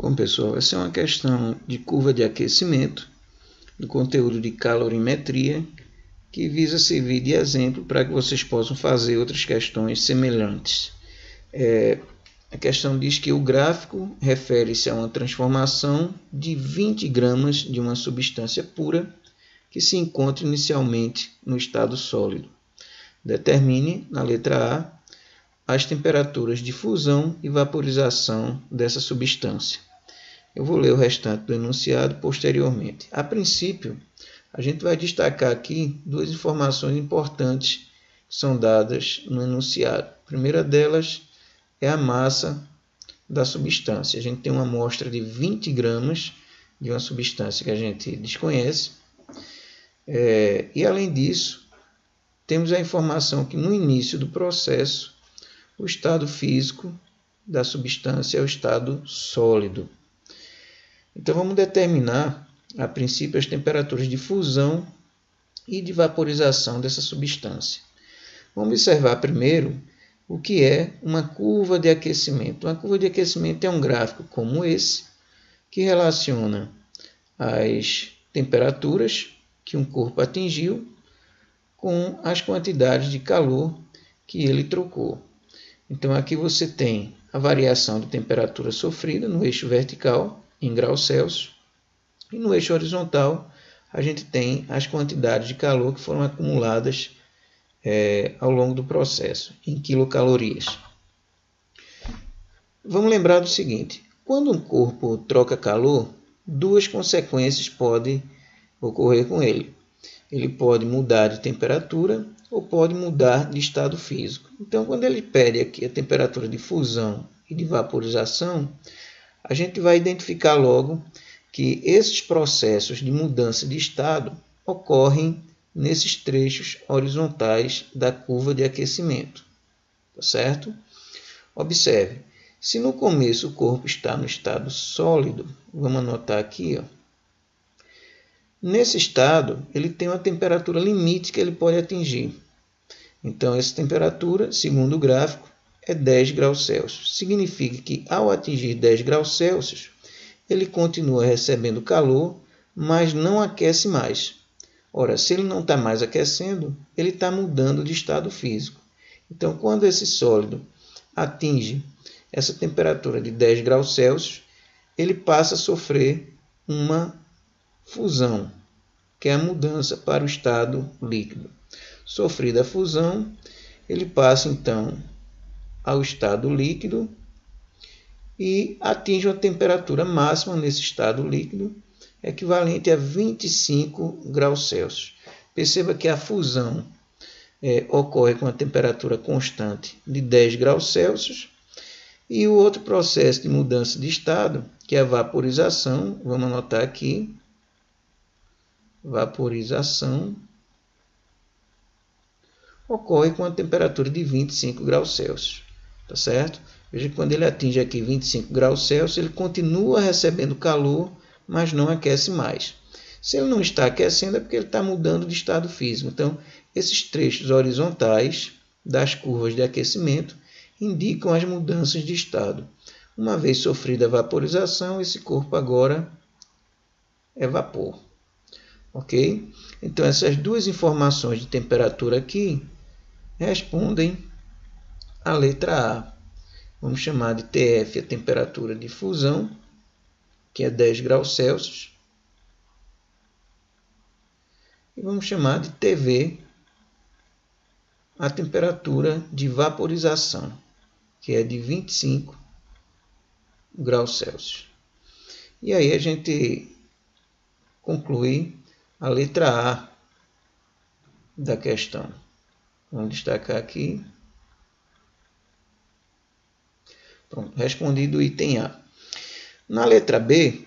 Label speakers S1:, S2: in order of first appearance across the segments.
S1: Bom, pessoal, essa é uma questão de curva de aquecimento do conteúdo de calorimetria que visa servir de exemplo para que vocês possam fazer outras questões semelhantes. A questão diz que o gráfico refere-se a uma transformação de 20 gramas de uma substância pura que se encontra inicialmente no estado sólido. Determine, na letra A, as temperaturas de fusão e vaporização dessa substância. Eu vou ler o restante do enunciado posteriormente. A princípio, a gente vai destacar aqui duas informações importantes que são dadas no enunciado. A primeira delas é a massa da substância. A gente tem uma amostra de 20 gramas de uma substância que a gente desconhece. E além disso, temos a informação que no início do processo, o estado físico da substância é o estado sólido. Então vamos determinar, a princípio, as temperaturas de fusão e de vaporização dessa substância. Vamos observar primeiro o que é uma curva de aquecimento. Uma curva de aquecimento é um gráfico como esse, que relaciona as temperaturas que um corpo atingiu com as quantidades de calor que ele trocou. Então aqui você tem a variação de temperatura sofrida no eixo vertical, em graus Celsius, e no eixo horizontal a gente tem as quantidades de calor que foram acumuladas ao longo do processo, em quilocalorias. Vamos lembrar do seguinte: quando um corpo troca calor, duas consequências podem ocorrer com ele. Ele pode mudar de temperatura ou pode mudar de estado físico. Então, quando ele pede aqui a temperatura de fusão e de vaporização, a gente vai identificar logo que esses processos de mudança de estado ocorrem nesses trechos horizontais da curva de aquecimento. Tá certo? Observe, se no começo o corpo está no estado sólido, vamos anotar aqui, nesse estado ele tem uma temperatura limite que ele pode atingir. Então, essa temperatura, segundo o gráfico, é 10 graus Celsius. Significa que, ao atingir 10 graus Celsius, ele continua recebendo calor, mas não aquece mais. Ora, se ele não está mais aquecendo, ele está mudando de estado físico. Então, quando esse sólido atinge essa temperatura de 10 graus Celsius, ele passa a sofrer uma fusão, que é a mudança para o estado líquido. Sofrida a fusão, ele passa então ao estado líquido e atinge uma temperatura máxima nesse estado líquido, equivalente a 25 graus Celsius. Perceba que a fusão ocorre com a temperatura constante de 10 graus Celsius e o outro processo de mudança de estado, que é a vaporização, vamos anotar aqui, vaporização, ocorre com a temperatura de 25 graus Celsius. Tá certo? Veja que quando ele atinge aqui 25 graus Celsius, ele continua recebendo calor, mas não aquece mais. Se ele não está aquecendo, é porque ele está mudando de estado físico. Então, esses trechos horizontais das curvas de aquecimento indicam as mudanças de estado. Uma vez sofrida a vaporização, esse corpo agora é vapor. Ok? Então, essas duas informações de temperatura aqui respondem à letra A. Vamos chamar de TF a temperatura de fusão, que é 10 graus Celsius. E vamos chamar de TV a temperatura de vaporização, que é de 25 graus Celsius. E aí a gente conclui a letra A da questão. Vamos destacar aqui. Pronto, respondido o item A. Na letra B,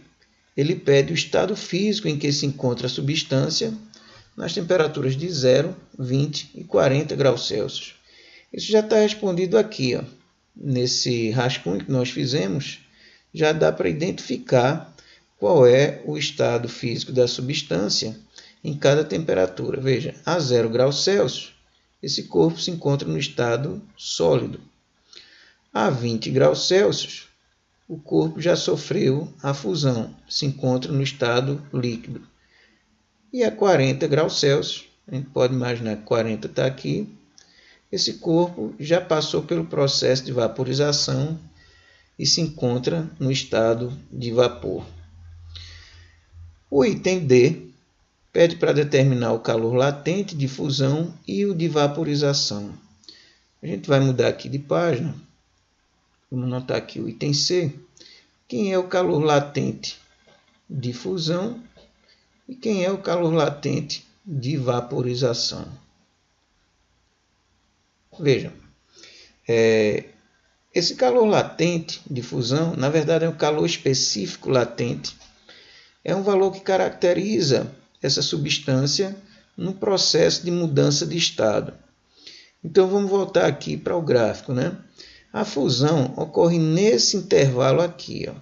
S1: ele pede o estado físico em que se encontra a substância nas temperaturas de 0, 20 e 40 graus Celsius. Isso já está respondido aqui. Nesse rascunho que nós fizemos, já dá para identificar qual é o estado físico da substância em cada temperatura. Veja, a 0 graus Celsius, esse corpo se encontra no estado sólido. A 20 graus Celsius, o corpo já sofreu a fusão, se encontra no estado líquido. E a 40 graus Celsius, a gente pode imaginar que 40 está aqui, esse corpo já passou pelo processo de vaporização e se encontra no estado de vapor. O item D pede para determinar o calor latente de fusão e o de vaporização. A gente vai mudar aqui de página. Vamos anotar aqui o item C. Quem é o calor latente de fusão e quem é o calor latente de vaporização. Vejam, esse calor latente de fusão, na verdade, é um calor específico latente. É um valor que caracteriza essa substância no processo de mudança de estado. Então, vamos voltar aqui para o gráfico, né? A fusão ocorre nesse intervalo aqui, ó.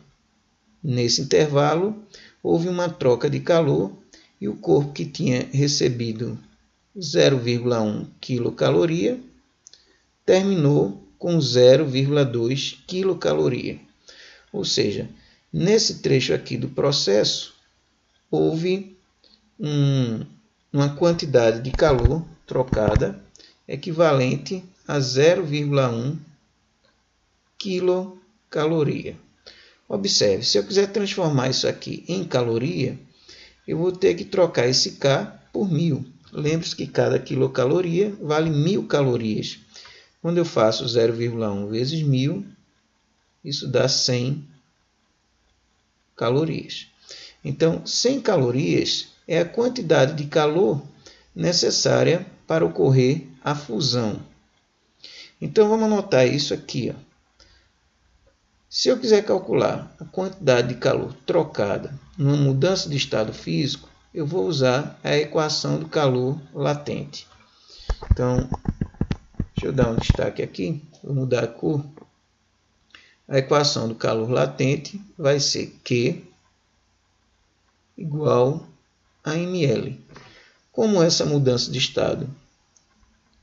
S1: Nesse intervalo, houve uma troca de calor e o corpo que tinha recebido 0,1 quilocaloria terminou com 0,2 quilocaloria. Ou seja, nesse trecho aqui do processo, houve uma quantidade de calor trocada equivalente a 0,1 quilocaloria. Observe, se eu quiser transformar isso aqui em caloria, eu vou ter que trocar esse K por 1000. Lembre-se que cada quilocaloria vale 1000 calorias. Quando eu faço 0,1 vezes 1000, isso dá 100 calorias. Então, 100 calorias é a quantidade de calor necessária para ocorrer a fusão. Então, vamos anotar isso aqui, ó. Se eu quiser calcular a quantidade de calor trocada numa mudança de estado físico, eu vou usar a equação do calor latente. Então, deixa eu dar um destaque aqui, vou mudar a cor. A equação do calor latente vai ser Q igual a ml. Como essa mudança de estado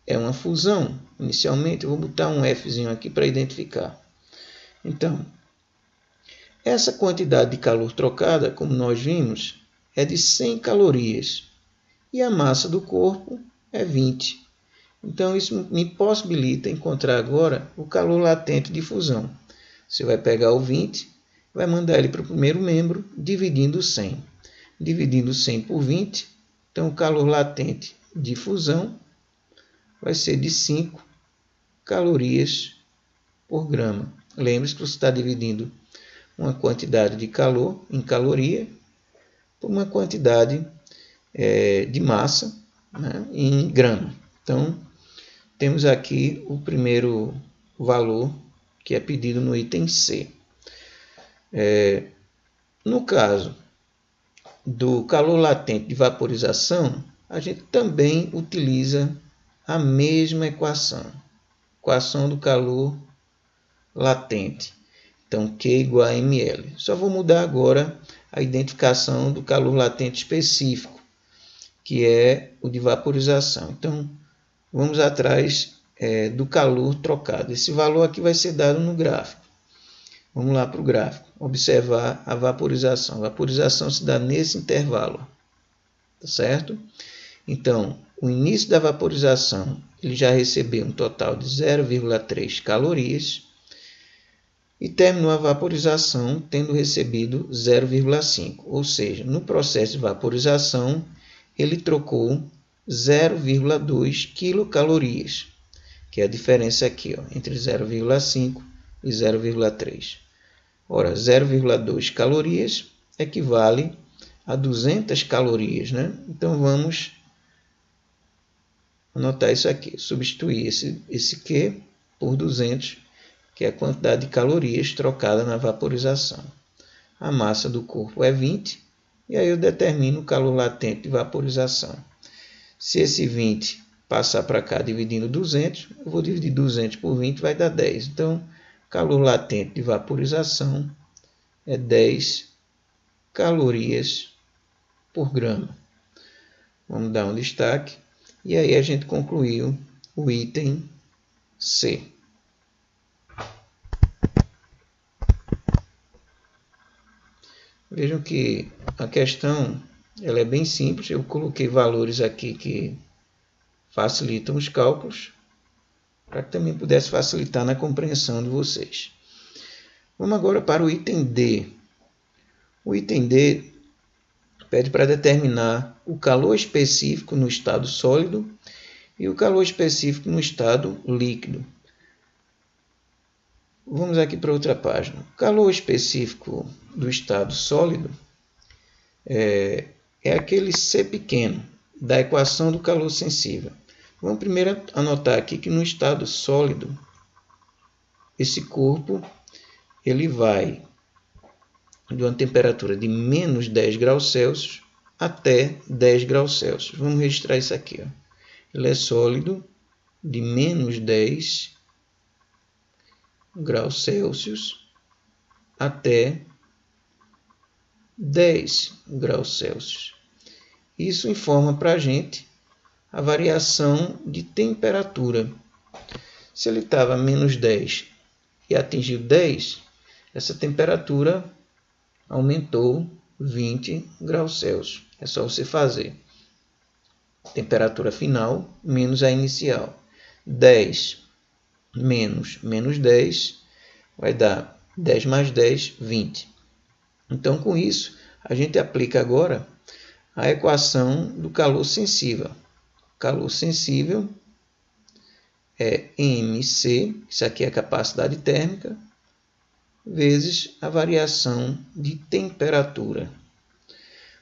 S1: é uma fusão, inicialmente eu vou botar um Fzinho aqui para identificar. Então, essa quantidade de calor trocada, como nós vimos, é de 100 calorias e a massa do corpo é 20. Então, isso me possibilita encontrar agora o calor latente de fusão. Você vai pegar o 20, vai mandar ele para o primeiro membro, dividindo 100. Dividindo 100 por 20, então o calor latente de fusão vai ser de 5 calorias por grama. Lembre-se que você está dividindo uma quantidade de calor em caloria por uma quantidade de massa, né, em grama. Então, temos aqui o primeiro valor que é pedido no item C. No caso do calor latente de vaporização, a gente também utiliza a mesma equação do calor latente. Então, Q igual a ml. Só vou mudar agora a identificação do calor latente específico, que é o de vaporização. Então, vamos atrás do calor trocado. Esse valor aqui vai ser dado no gráfico. Vamos lá para o gráfico. Observar a vaporização. A vaporização se dá nesse intervalo. Tá certo? Então, o início da vaporização, ele já recebeu um total de 0,3 calorias e terminou a vaporização tendo recebido 0,5. Ou seja, no processo de vaporização, ele trocou 0,2 quilocalorias, que é a diferença aqui, ó, entre 0,5 e 0,3. Ora, 0,2 calorias equivale a 200 calorias, né? Então, vamos anotar isso aqui. Substituir esse Q por 200, que é a quantidade de calorias trocada na vaporização. A massa do corpo é 20, e aí eu determino o calor latente de vaporização. Se esse 20 passar para cá dividindo 200, eu vou dividir 200 por 20, vai dar 10. Então, calor latente de vaporização é 10 calorias por grama. Vamos dar um destaque. E aí a gente concluiu o item C. Vejam que a questão ela é bem simples. Eu coloquei valores aqui que facilitam os cálculos, para que também pudesse facilitar na compreensão de vocês. Vamos agora para o item D. O item D pede para determinar o calor específico no estado sólido e o calor específico no estado líquido. Vamos aqui para outra página. O calor específico do estado sólido é aquele C pequeno da equação do calor sensível. Vamos primeiro anotar aqui que no estado sólido, esse corpo ele vai de uma temperatura de menos 10 graus Celsius até 10 graus Celsius. Vamos registrar isso aqui. Ó. Ele é sólido de menos 10 graus Celsius até 10 graus Celsius. Isso informa para a gente a variação de temperatura. Se ele estava a menos 10 e atingiu 10, essa temperatura aumentou 20 graus Celsius. É só você fazer. Temperatura final menos a inicial. 10 menos 10 vai dar 10 mais 10, 20. Então, com isso, a gente aplica agora a equação do calor sensível. Calor sensível é MC, isso aqui é a capacidade térmica, vezes a variação de temperatura.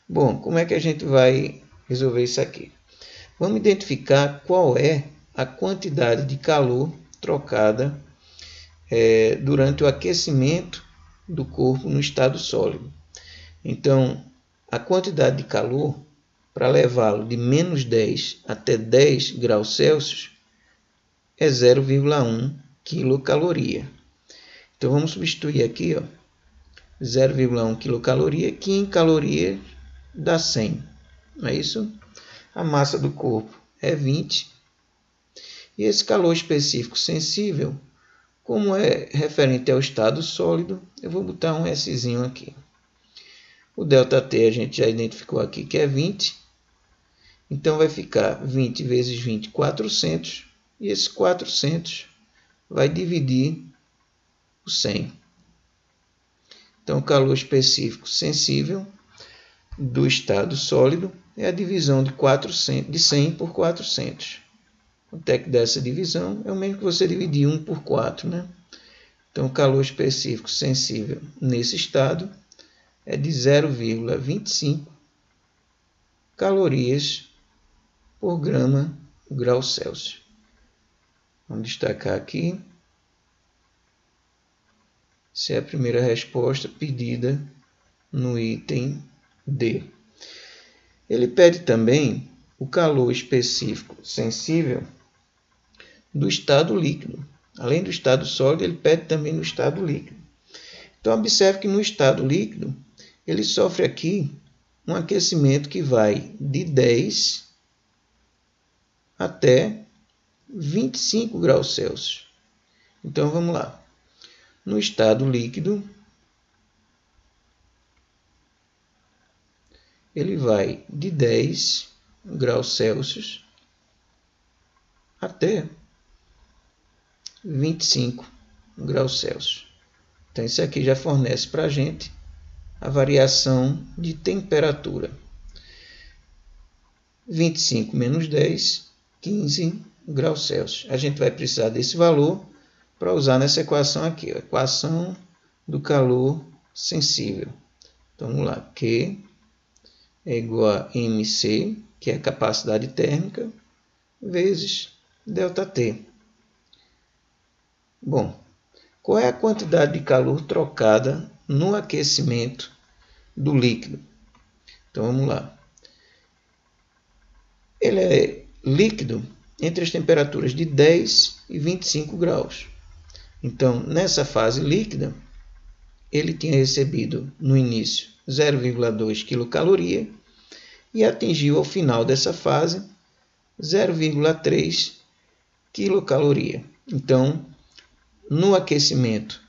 S1: Bom, como é que a gente vai resolver isso aqui? Vamos identificar qual é a quantidade de calor trocada durante o aquecimento do corpo no estado sólido. Então, a quantidade de calor para levá-lo de menos 10 até 10 graus Celsius é 0,1 quilocaloria. Então, vamos substituir aqui 0,1 quilocaloria, que em calorias dá 100. Não é isso? A massa do corpo é 20. E esse calor específico sensível, como é referente ao estado sólido, eu vou botar um Szinho aqui. O ΔT a gente já identificou aqui que é 20. Então vai ficar 20 vezes 20, 400. E esse 400 vai dividir o 100. Então o calor específico sensível do estado sólido é a divisão de 100 por 400. Quanto é que dá essa divisão? É o mesmo que você dividir 1 por 4, né? Então, o calor específico sensível nesse estado é de 0,25 calorias por grau Celsius. Vamos destacar aqui. Essa é a primeira resposta pedida no item D. Ele pede também o calor específico sensível do estado líquido. Além do estado sólido, ele pede também no estado líquido. Então, observe que no estado líquido, ele sofre aqui um aquecimento que vai de 10 até 25 graus Celsius. Então, vamos lá. No estado líquido, ele vai de 10 graus Celsius até 25 graus Celsius. Então, isso aqui já fornece para a gente a variação de temperatura. 25 menos 10, 15 graus Celsius. A gente vai precisar desse valor para usar nessa equação aqui, a equação do calor sensível. Então, vamos lá. Q é igual a MC, que é a capacidade térmica, vezes ΔT. Bom, qual é a quantidade de calor trocada no aquecimento do líquido? Então, vamos lá. Ele é líquido entre as temperaturas de 10 e 25 graus. Então, nessa fase líquida, ele tinha recebido no início 0,2 quilocaloria e atingiu ao final dessa fase 0,3 quilocaloria. Então, no aquecimento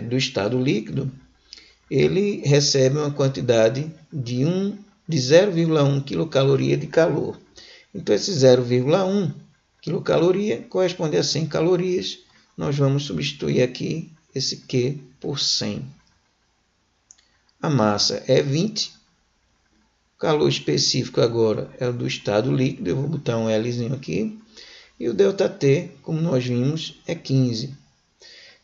S1: do estado líquido, ele recebe uma quantidade de 0,1 quilocaloria de calor. Então, esse 0,1 quilocaloria corresponde a 100 calorias. Nós vamos substituir aqui esse Q por 100. A massa é 20. O calor específico agora é o do estado líquido. Eu vou botar um Lzinho aqui. E o ΔT, como nós vimos, é 15.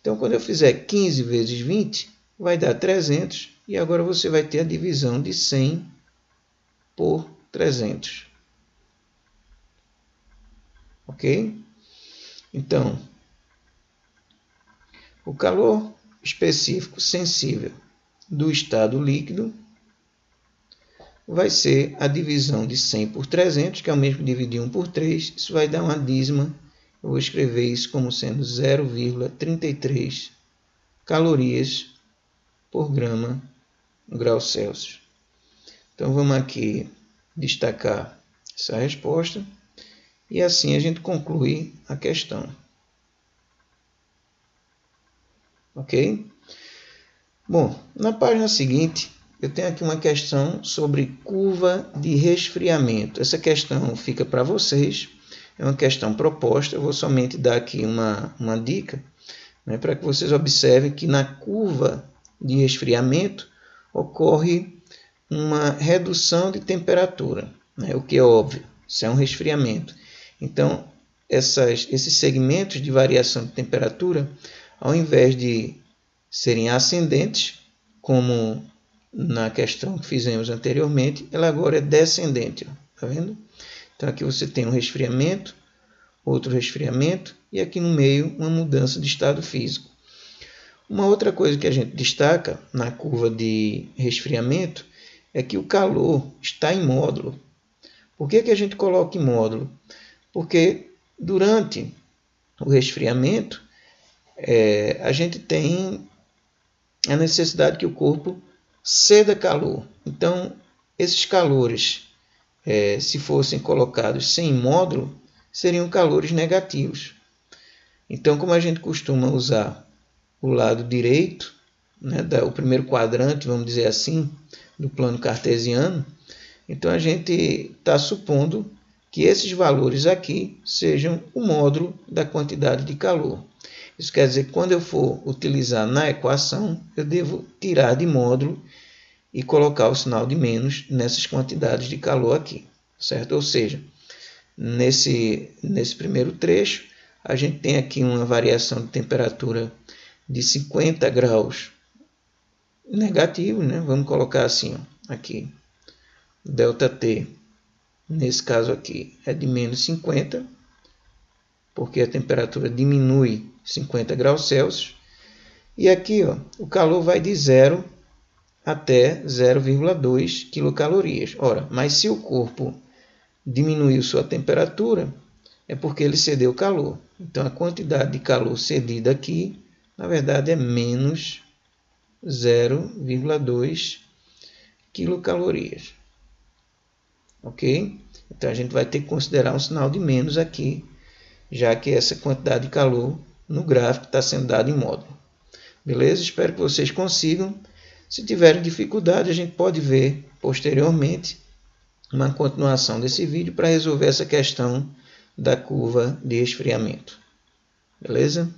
S1: Então, quando eu fizer 15 vezes 20, vai dar 300. E agora você vai ter a divisão de 100 por 300. Ok? Então, o calor específico sensível do estado líquido vai ser a divisão de 100 por 300, que é o mesmo que dividir 1 por 3. Isso vai dar uma dízima. Eu vou escrever isso como sendo 0,33 calorias por grau Celsius. Então, vamos aqui destacar essa resposta. E assim a gente conclui a questão. Ok? Bom, na página seguinte, eu tenho aqui uma questão sobre curva de resfriamento. Essa questão fica para vocês. É uma questão proposta. Eu vou somente dar aqui uma dica, né, para que vocês observem que na curva de resfriamento ocorre uma redução de temperatura, né, o que é óbvio. Isso é um resfriamento. Então, esses segmentos de variação de temperatura, ao invés de serem ascendentes, como na questão que fizemos anteriormente, ela agora é descendente. Tá vendo? Então, aqui você tem um resfriamento, outro resfriamento, e aqui no meio uma mudança de estado físico. Uma outra coisa que a gente destaca na curva de resfriamento é que o calor está em módulo. Por que a gente coloca em módulo? Porque durante o resfriamento, a gente tem a necessidade que o corpo ceda calor. Então, esses calores, se fossem colocados sem módulo, seriam calores negativos. Então, como a gente costuma usar o lado direito, né, o primeiro quadrante, vamos dizer assim, do plano cartesiano, então a gente está supondo que esses valores aqui sejam o módulo da quantidade de calor. Isso quer dizer que quando eu for utilizar na equação, eu devo tirar de módulo e colocar o sinal de menos nessas quantidades de calor aqui, certo? Ou seja, nesse primeiro trecho, a gente tem aqui uma variação de temperatura de 50 graus negativo, né? Vamos colocar assim, ó, aqui, ΔT, nesse caso aqui, é de menos 50, porque a temperatura diminui 50 graus Celsius. E aqui, ó, o calor vai de 0 até 0,2 quilocalorias. Ora, mas se o corpo diminuiu sua temperatura, é porque ele cedeu calor. Então, a quantidade de calor cedida aqui, na verdade, é menos 0,2 quilocalorias. Ok? Então, a gente vai ter que considerar um sinal de menos aqui, já que essa quantidade de calor no gráfico está sendo dada em módulo. Beleza? Espero que vocês consigam. Se tiverem dificuldade, a gente pode ver posteriormente uma continuação desse vídeo para resolver essa questão da curva de resfriamento. Beleza?